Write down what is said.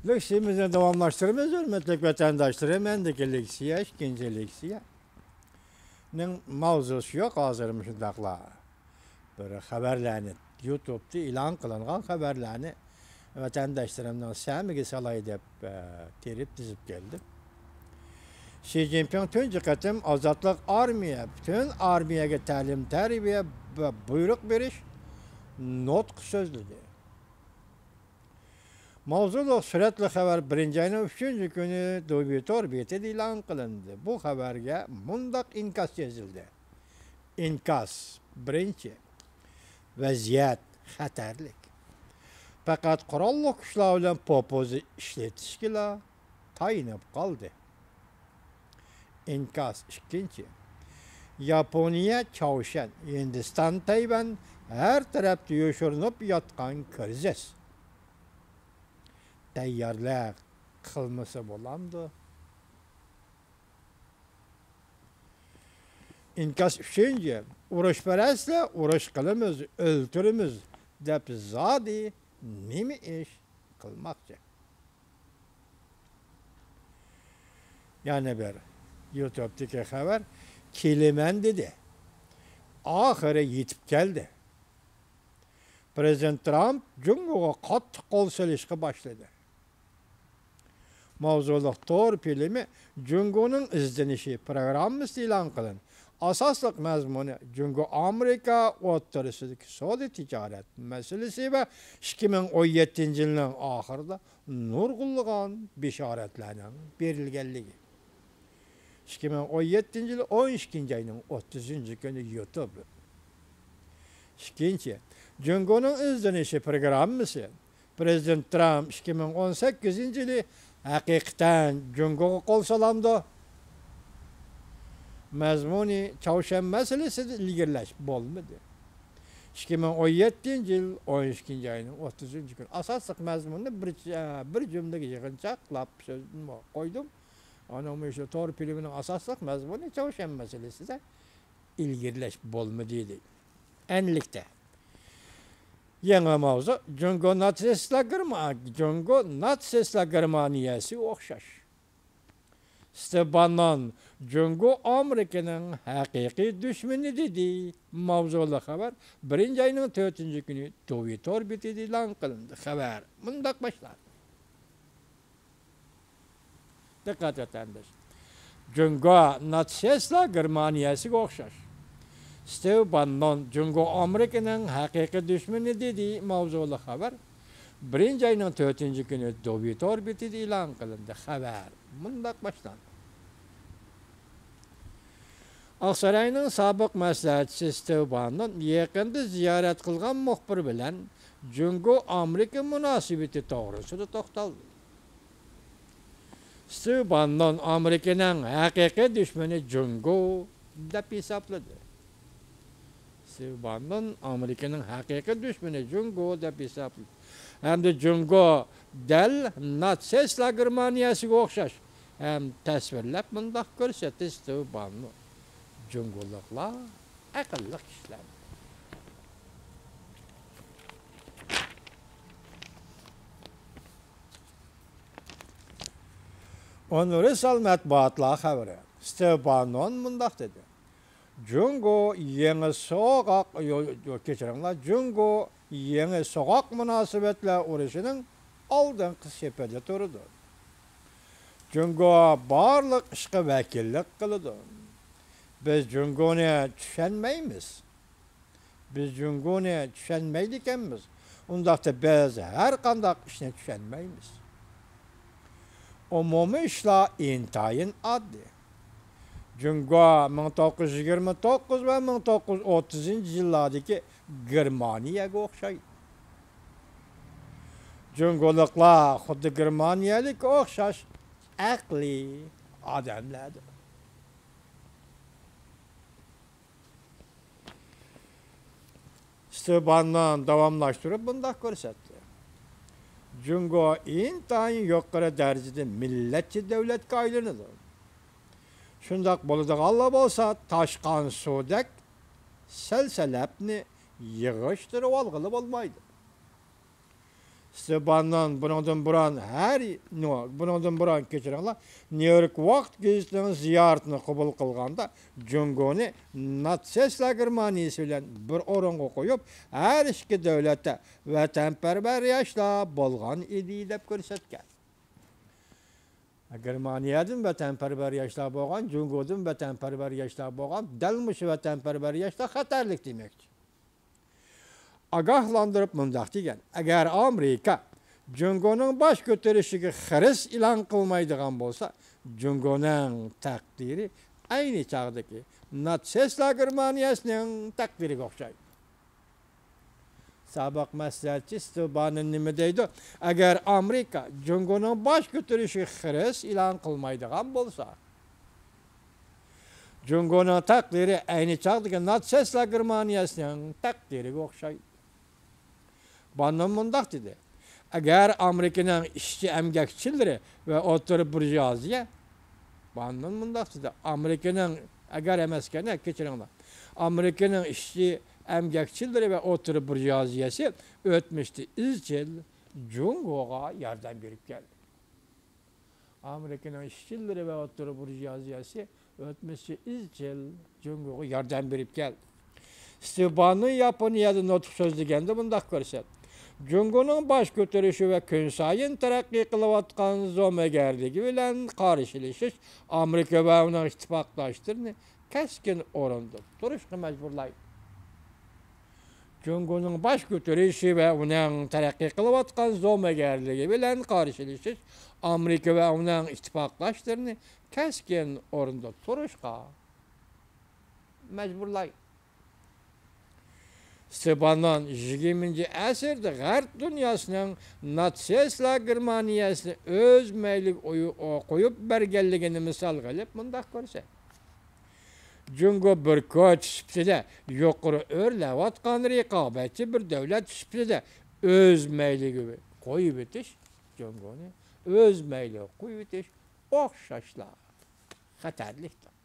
Leksiyemizi devamlaştırmamız hürmetli vatandaşlarım. Endeki leksiye, ikinci leksiye. Mavzusu yok hazırmış dağla. Böyle haberlerini YouTube'da ilan kılınan haberlerini vatandaşlarımdan sevmegi salay dep terip dizip geldi. Xi Jinping tüm dikkatım azatlık armiye, bütün armiyaya talim terbiye buyruk veriş notk sözlüdü. Mavzulu süratli haber birinci ayının 3. günü Dubitor Biyeti ilan kılındı. Bu haberge mundak inkas yazıldı. İnkas, birinci, vaziyet, xatarlik. Fakat kurallı kuşlar ile popozu işletişkiler tayinip kaldı. İnkas, ikinci, Japonya, Çavuşan, Hindistan, Tayvan her tarafta yoşurunup yatkan kriz. Tayyorlik qilmasa bo'lamdi. Inkas uchinchi, urushparastlar urush qilamiz, o'ltiramiz deb zodi nima ish qilmoqchi. Yana bir YouTube'dagi xabar kelaman dedi. Oxiri yetib keldi. Prezident Trump Jungo'ga qattiq qo'l silishga boshladi. Mavzuluq Tor filmi Jungo'nun izlenişi programması ilan kılın. Asaslık mezmunu Jungo Amerika o'rtasidagi savdo ticaret meselesi ve 2017 yılının ahırda nurgulluğun bişaretlerinin berilgenliği. 2017 yılı 12. ayının 30. günü YouTube. İkinci, Jungo'nun izlenişi programması Prezident Trump 2018 yılı hakikaten Jungo'ga kol salamdı. Mezmuni Çavuşan meselesi de ilgirleş bolmadı. 2017 yıl 12. ayının 30. gün. Asaslık mezmununu bir cümle yığınca lap sözünü koydum. Onun işte Tor filminin asaslık mezmunu Çavuşan meselesi de ilgirleş bolmadıydı. Enlikte. Yeni mavzu Jungo Natsesla Germaniyası okşaş. Stebanon Jungo Amerika'nın hakiki düşmanı dedi. Mavzulu haber 1. ayının 4. günü Twitter bitidi ilan kılındı. Haber bundak başlar. Dikkat etendir. Jungo Natsesla Germaniyası okşaş. Steve Bannon, Jungo Amerika'nın hakiki düşmanı dedi mavzulu haber. 1. ayının 4. günü Twitter bitidi ilan kılındı. Haber bundak başlandı. Aksaray'ın sabık məsləhətçisi Steve Bannon yakında ziyaret kılgan muhbir bilen Jungo Amerika münasibeti doğrusunu toxtaldı. Steve Bannon Amerika'nın hakiki düşmanı Jungo dep hesapladı. Steve Bannon Amerika'nın hakiki düşmanı Jungo dep hesapladı. Hem de Jungo del Natsesla Germaniyasıga okşaş. Hem tasvirlep bundak görsetdi Steve Bannon. Jungo'luklar akıllı kişiler. Ulusal matbuatlar haberi. Steve Bannon bundak dedi. Jungo yeni sokak, Jungo yeni sokak münasebetler uğraşının aldığın sepede durdu. Jungo barlık işe vekillik kılıdı. Biz Jungo'ya düşenmeyimiz. Biz Jungo'ya düşenmeydikenmiz. Ondaqda biz her kandak işine düşenmeyimiz. Umumi işler intayın adlı. Jungo 1929 ve 1930 yıllardaki Germaniyaga okşaydı. Jungoluklar xuddi Germaniyalik okşaş akli adamlardır. Stebandan davamlaştırıp bundak görsetdi. Jungo intayın yukarı derecede milletçi devletke aylanıdır. Şundak boluduğalla bolsa taşkan sudek selselepni yığıştırıp algılı olmaydı. Stebandan bundan buran her bundan buran keçirenler New York Vakt Gazetesi'nin ziyaretini kabul kılganda Cungoni Natsiyaslar Germaniyası bilen bir orunga koyup her iki devlette vatanperver yaşla bolgan idi dep görsetken. Germaniyadan vatanperver yaşlar bolgan, Cungodan vatanperver yaşlar bolgan, dalmış vatanperver yaşlar xatarlik demektir. Agahlandırıp mındaq degen, eğer Amerika Cungo'nun baş götürüşüge xırs ilan kılmaydıgan bolsa, Cungo'nun takdiri aynı çağdaki Natsiyaslar Germaniyasının takdiri okşaydı. Sabak məsləhətçi Stebanın nime deydi? Eğer Amerika Cungo'nun baş götürüşüge xırs ilan kılmaydıgan bolsa, Cungo'nun takdiri aynı çağdaki Natsiyaslar Germaniyasının takdiri okşaydı. Bannon mundaq dedi. Eğer Amerika'nın işçi emgekçileri ve oturup burjuaziya, Bannon mundaq dedi. Amerika'nın eğer emeskene keçirenler. Amerika'nın işçi emgekçileri ve oturup burjuaziyası ötmüştü. İzçil Cungo'ga yardım verip geldi. Amerika'nın işçileri ve oturup burjuaziyası ötmüştü. İzçil Cungo'ga yardım verip geldi. Steban'ın Yaponiyada notuk sözlügende bundaq görset. Cungo'nun baş götürüşü ve gün sayın terakki kılıvatkan zomegerligi bilen karşılaşış Amerika ve onun ittifaklaştırını keskin orundu. Duruşku mecburlaydı. Cungo'nun baş götürüşü ve onun terakki kılıvatkan zomegerligi bilen karşılaşış Amerika ve onun ittifaklaştırını keskin orundu. Duruşka mecburlaydı. Stebandan 20. əsrdə Qərb dünyasının Natsiyaslar Germaniyasını öz meylik koyup bergelligini misal qilib mundaq görsə. Cungo bir köç sipside yuqarı örləvatqan rəqabətçi bir dövlət sipside öz meyligi koyup etiş, Cungonu öz meyliği koyup etiş oxşaşlar. Xətərlikdir.